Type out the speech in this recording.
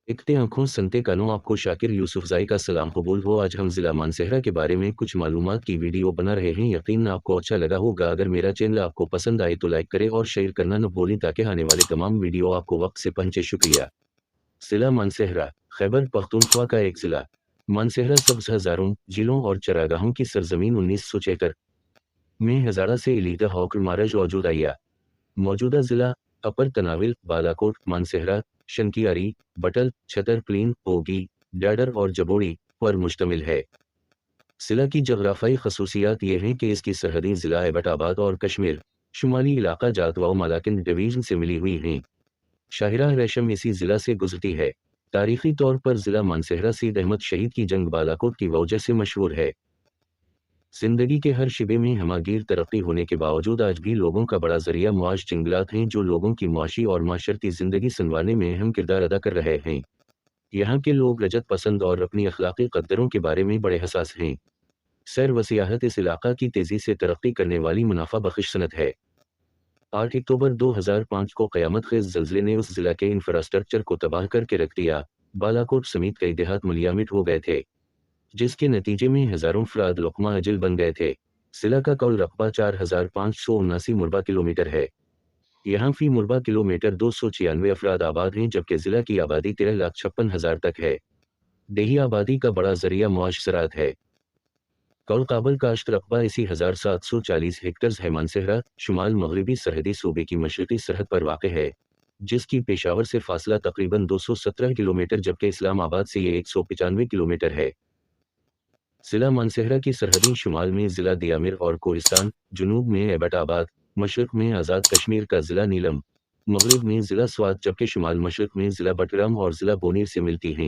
देखते आंखों सुनते कानों, आपको शाकिर यूसुफज़ई का सलाम कबूल हो। आज हम ज़िला मानसहरा के बारे में कुछ मालूमात की वीडियो बना रहे हैं। यकीन आपको अच्छा लगा होगा। अगर मेरा चैनल आपको पसंद आए तो लाइक करें और शेयर करना न भूलें ताकि आने वाले तमाम वीडियो आपको वक्त से पहुंचे। शुक्रिया। ज़िला मानसहरा खैबर पख्तूनख्वा का एक ज़िला। मानसहरा सब्ज़ हज़ारों झीलों और चरागाहों की सरजमीन 1976 में हज़ारा से इलीदा हॉकर मारज वजूद आया। मौजूदा ज़िला अपर तनाविल, बालाकोट, मानसहरा, शनकियारी, बटल, छतर, प्लीन, ओगी, डाडर और जबोड़ी पर मुश्तमिल है। ज़िला की जग़राफ़ियाई ख़ुसूसियात ये हैं कि इसकी सरहदी ज़िला एबटाबाद और कश्मीर शुमाली इलाका जात व मालाकिन डिवीज़न से मिली हुई हैं। शाहिरा रेशम इसी ज़िला से गुजरती है। तारीख़ी तौर पर ज़िला मानसहरा सईद अहमद शहीद की जंग बालाकोट की वजह से मशहूर है। जिंदगी के हर शिबे में हमागीर तरक्की होने के बावजूद आज भी लोगों का बड़ा जरिया मुआश जंगलात हैं, जो लोगों की मुआशी और माशरती ज़िंदगी संवारने में अहम किरदार अदा कर रहे हैं। यहाँ के लोग रजत पसंद और अपनी अखलाकी कद्दरों के बारे में बड़े हसास हैं। सैर व सियाहत इस इलाका की तेज़ी से तरक्की करने वाली मुनाफा बख्श सनत है। 8 अक्टूबर 2005 को क़यामत खेज़ ज़लज़ले ने उस ज़िला के इंफ्रास्ट्रक्चर को तबाह करके रख दिया। बालाकोट समेत कई देहात मुलियामिट हो गए थे, जिसके नतीजे में हज़ारों अफराद लुक़मा अजल बन गए थे। ज़िला का कुल रकबा 4579 मुरबा किलोमीटर है। यहाँ फ़ी मुरबा किलोमीटर 296 अफराद आबाद हैं, जबकि ज़िला की आबादी 13,56,000 तक है। देही आबादी का बड़ा ज़रिया मुआश ज़राअत है। कुल काबिल काश्त रकबा इसी 1740 हेक्टर्स है। मानसहरा शुमाल मगरबी सरहदी सूबे की मशरक़ी सरहद पर वाक़ है, जिसकी पेशावर से फासला तकरीबन 217 किलोमीटर जबकि इस्लामाबाद से ये 195 किलोमीटर है। ज़िला मानसहरा की सरहदी शुमाल में ज़िला दियामिर और कोहिस्तान, जुनूब में एबटाबाद, मशरक़ में आज़ाद कश्मीर का ज़िला नीलम, मगरिब में ज़िला स्वात जबकि शुमाल मशरक़ में ज़िला बटग्राम और ज़िला बोनीर से मिलती हैं।